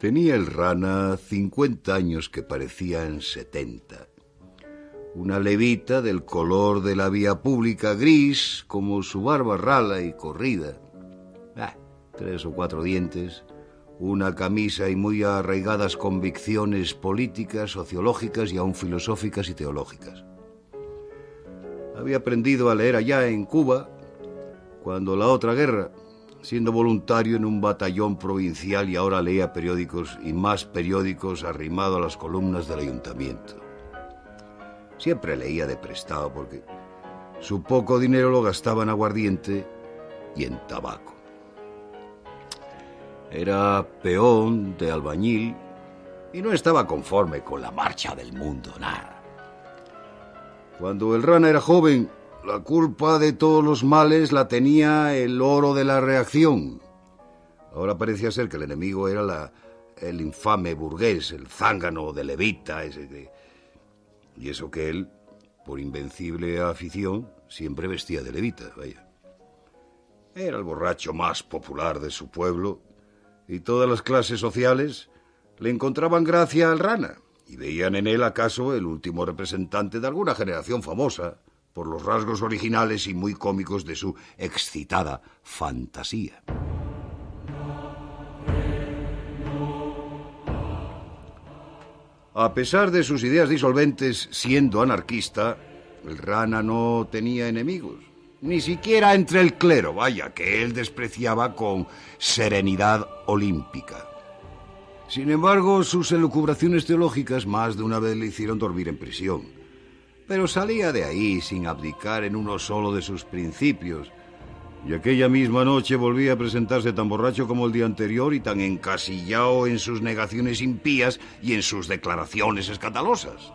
Tenía el rana 50 años que parecían 70. Una levita del color de la vía pública, gris, como su barba rala y corrida. 3 o 4 dientes, una camisa y muy arraigadas convicciones políticas, sociológicas y aún filosóficas y teológicas. Había aprendido a leer allá en Cuba, cuando la otra guerra, siendo voluntario en un batallón provincial, y ahora leía periódicos y más periódicos arrimado a las columnas del ayuntamiento. Siempre leía de prestado porque su poco dinero lo gastaba en aguardiente y en tabaco. Era peón de albañil y no estaba conforme con la marcha del mundo, nada. Cuando el rana era joven, la culpa de todos los males la tenía el oro de la reacción. Ahora parecía ser que el enemigo era el infame burgués, el zángano de levita, y eso que él, por invencible afición, siempre vestía de levita, vaya. Era el borracho más popular de su pueblo, y todas las clases sociales le encontraban gracia al rana, y veían en él acaso el último representante de alguna generación famosa, por los rasgos originales y muy cómicos de su excitada fantasía. A pesar de sus ideas disolventes, siendo anarquista, el rana no tenía enemigos, ni siquiera entre el clero, vaya, que él despreciaba con serenidad olímpica. Sin embargo, sus elucubraciones teológicas más de una vez le hicieron dormir en prisión. Pero salía de ahí sin abdicar en uno solo de sus principios. Y aquella misma noche volvía a presentarse tan borracho como el día anterior y tan encasillado en sus negaciones impías y en sus declaraciones escandalosas.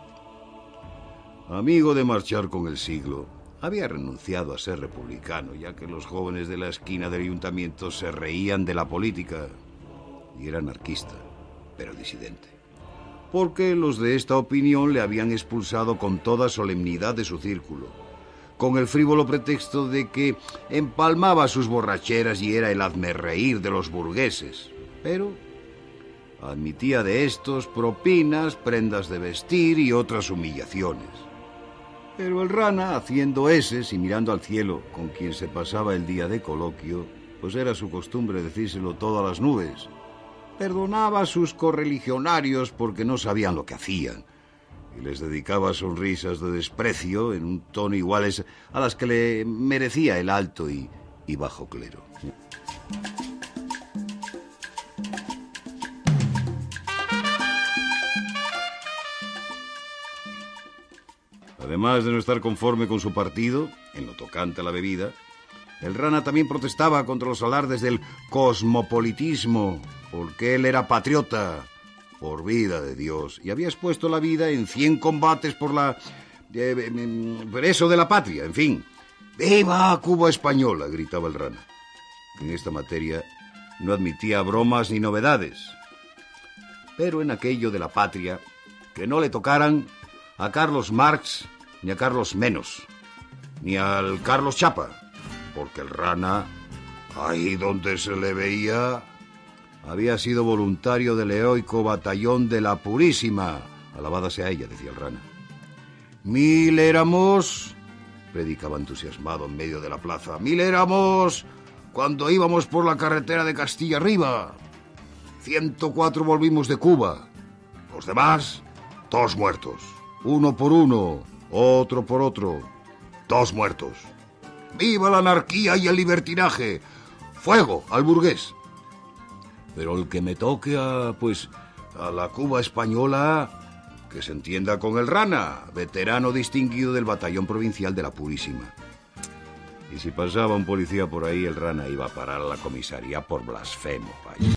Amigo de marchar con el siglo, había renunciado a ser republicano, ya que los jóvenes de la esquina del ayuntamiento se reían de la política, y era anarquista, pero disidente, porque los de esta opinión le habían expulsado con toda solemnidad de su círculo, con el frívolo pretexto de que empalmaba sus borracheras y era el hazmerreír de los burgueses, pero admitía de estos propinas, prendas de vestir y otras humillaciones. Pero el rana, haciendo eses y mirando al cielo con quien se pasaba el día de coloquio, pues era su costumbre decírselo todo a las nubes, perdonaba a sus correligionarios porque no sabían lo que hacían, y les dedicaba sonrisas de desprecio en un tono iguales a las que le merecía el alto y bajo clero. Además de no estar conforme con su partido, en lo tocante a la bebida, el rana también protestaba contra los alardes del cosmopolitismo, porque él era patriota, por vida de Dios, y había expuesto la vida en 100 combates por eso de la patria, en fin. ¡Viva Cuba española!, gritaba el rana. En esta materia no admitía bromas ni novedades. Pero en aquello de la patria, que no le tocaran a Carlos Marx, ni a Carlos Menos, ni al Carlos Chapa, porque el rana, ahí donde se le veía, había sido voluntario del heroico batallón de la Purísima. Alabada sea ella, decía el rana. 1000 éramos, predicaba entusiasmado en medio de la plaza, 1000 éramos cuando íbamos por la carretera de Castilla arriba. 104 volvimos de Cuba. Los demás, todos muertos. Uno por uno, otro por otro. Todos muertos. ¡Viva la anarquía y el libertinaje! ¡Fuego al burgués! Pero el que me toque a la Cuba española, que se entienda con el rana, veterano distinguido del batallón provincial de la Purísima. Y si pasaba un policía por ahí, el rana iba a parar a la comisaría por blasfemo, vaya.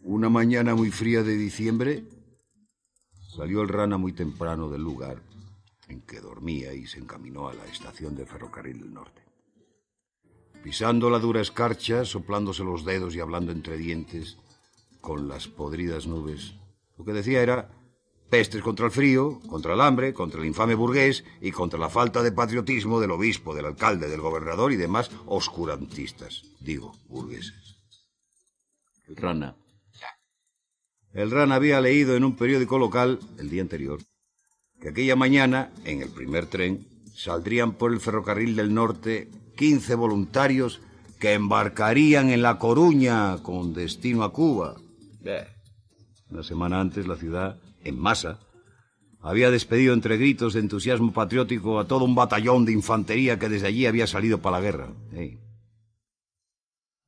Una mañana muy fría de diciembre, salió el rana muy temprano del lugar en que dormía y se encaminó a la estación de ferrocarril del norte. Pisando la dura escarcha, soplándose los dedos y hablando entre dientes con las podridas nubes, lo que decía era pestes contra el frío, contra el hambre, contra el infame burgués y contra la falta de patriotismo del obispo, del alcalde, del gobernador y demás oscurantistas, digo, burgueses. El Rana. El Rana había leído en un periódico local, el día anterior, que aquella mañana, en el primer tren, saldrían por el ferrocarril del norte 15 voluntarios que embarcarían en La Coruña con destino a Cuba. Una semana antes, la ciudad, en masa, había despedido entre gritos de entusiasmo patriótico a todo un batallón de infantería que desde allí había salido para la guerra.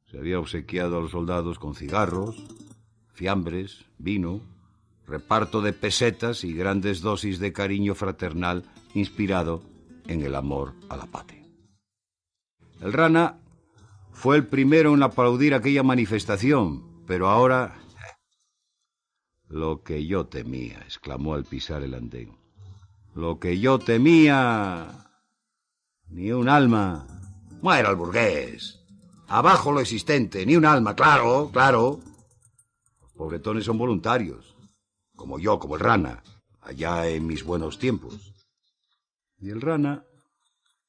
Se había obsequiado a los soldados con cigarros, fiambres, vino, reparto de pesetas y grandes dosis de cariño fraternal inspirado en el amor a la patria. El Rana fue el primero en aplaudir aquella manifestación, pero ahora... Lo que yo temía, exclamó al pisar el andén. Lo que yo temía... Ni un alma. Muera el burgués. Abajo lo existente, ni un alma, claro, claro. Los pobretones son voluntarios, como yo, como el Rana, allá en mis buenos tiempos. Y el Rana,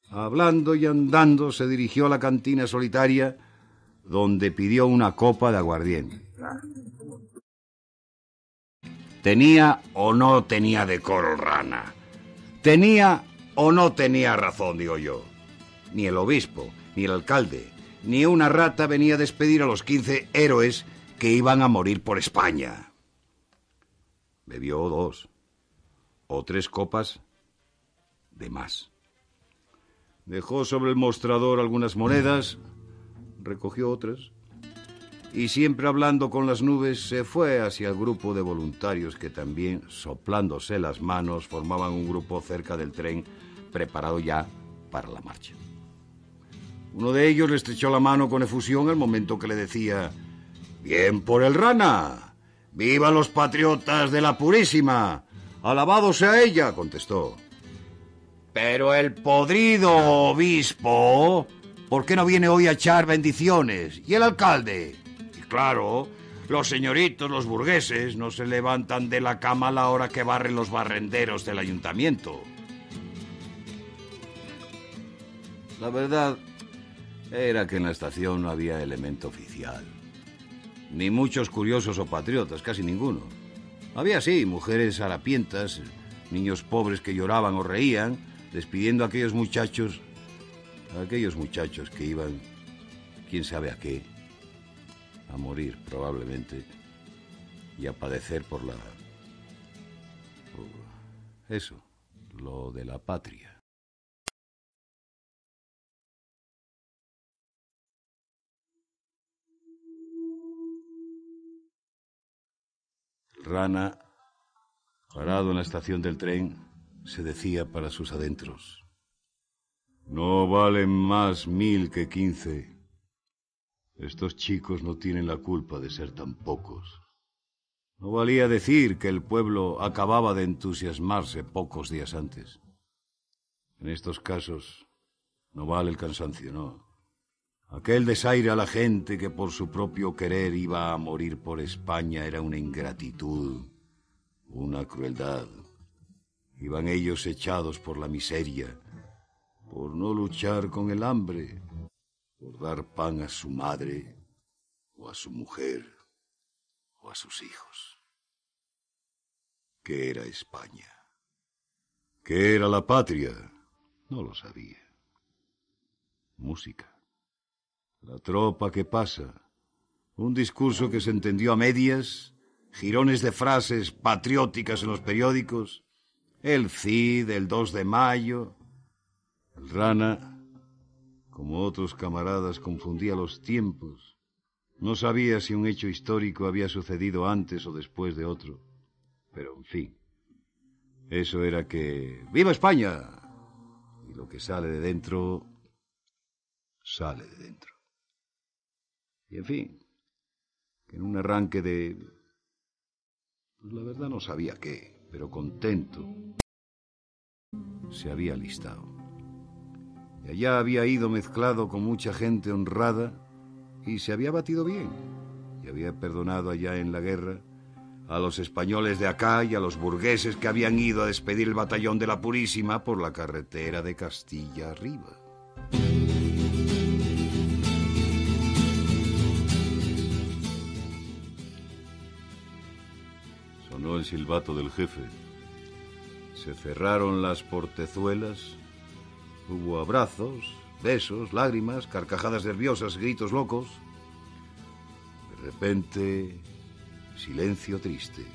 hablando y andando, se dirigió a la cantina solitaria, donde pidió una copa de aguardiente. ¿Tenía o no tenía decoro el Rana? ¿Tenía o no tenía razón, digo yo? Ni el obispo, ni el alcalde, ni una rata venía a despedir a los 15 héroes que iban a morir por España. Bebió 2 o 3 copas de más. Dejó sobre el mostrador algunas monedas, recogió otras, y siempre hablando con las nubes se fue hacia el grupo de voluntarios que también, soplándose las manos, formaban un grupo cerca del tren preparado ya para la marcha. Uno de ellos le estrechó la mano con efusión al momento que le decía: «Bien por el Rana, viva los patriotas de la Purísima, alabado sea ella», contestó. «Pero el podrido obispo, ¿por qué no viene hoy a echar bendiciones? ¿Y el alcalde?» Claro, los señoritos, los burgueses, no se levantan de la cama a la hora que barren los barrenderos del ayuntamiento. La verdad era que en la estación no había elemento oficial. Ni muchos curiosos o patriotas, casi ninguno. Había, sí, mujeres harapientas, niños pobres que lloraban o reían, despidiendo a aquellos muchachos que iban, quién sabe a qué, a morir probablemente y a padecer por eso, lo de la patria. El Rana, parado en la estación del tren, se decía para sus adentros: «No valen más 1000 que 15. Estos chicos no tienen la culpa de ser tan pocos. No valía decir que el pueblo acababa de entusiasmarse pocos días antes. En estos casos no vale el cansancio, no. Aquel desaire a la gente que por su propio querer iba a morir por España era una ingratitud, una crueldad. Iban ellos echados por la miseria, por no luchar con el hambre, por dar pan a su madre, o a su mujer, o a sus hijos. ¿Qué era España? ¿Qué era la patria? No lo sabía. Música. La tropa que pasa. Un discurso que se entendió a medias, jirones de frases patrióticas en los periódicos, el Cid, el 2 de mayo. El Rana, como otros camaradas, confundía los tiempos. No sabía si un hecho histórico había sucedido antes o después de otro. Pero, en fin, eso era que... ¡Viva España! Y lo que sale de dentro, sale de dentro. Y, en fin, que en un arranque de... pues la verdad no sabía qué, pero contento, se había alistado. Y allá había ido mezclado con mucha gente honrada y se había batido bien. Y había perdonado allá en la guerra a los españoles de acá y a los burgueses que habían ido a despedir el batallón de la Purísima por la carretera de Castilla arriba. Sonó el silbato del jefe. Se cerraron las portezuelas. Hubo abrazos, besos, lágrimas, carcajadas nerviosas, gritos locos. De repente, silencio triste.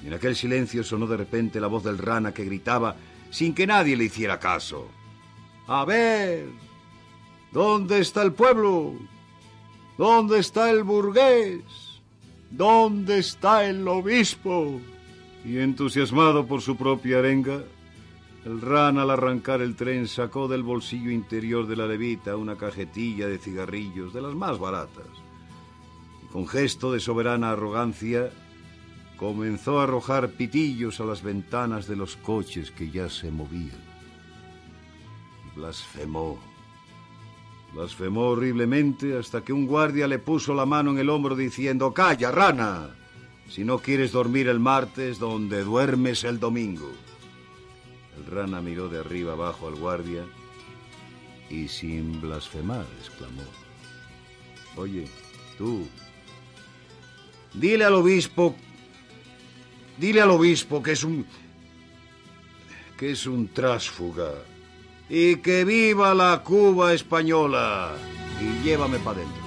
Y en aquel silencio sonó de repente la voz del rana que gritaba sin que nadie le hiciera caso. ¡A ver! ¿Dónde está el pueblo? ¿Dónde está el burgués? ¿Dónde está el obispo? Y entusiasmado por su propia arenga, el rana al arrancar el tren sacó del bolsillo interior de la levita una cajetilla de cigarrillos de las más baratas. Y con gesto de soberana arrogancia comenzó a arrojar pitillos a las ventanas de los coches que ya se movían. Y blasfemó horriblemente hasta que un guardia le puso la mano en el hombro diciendo: «¡Calla, rana! Si no quieres dormir el martes, donde duermes el domingo». El rana miró de arriba abajo al guardia y sin blasfemar exclamó: «Oye, tú, dile al obispo que es un tránsfuga y que viva la Cuba española, y llévame para dentro».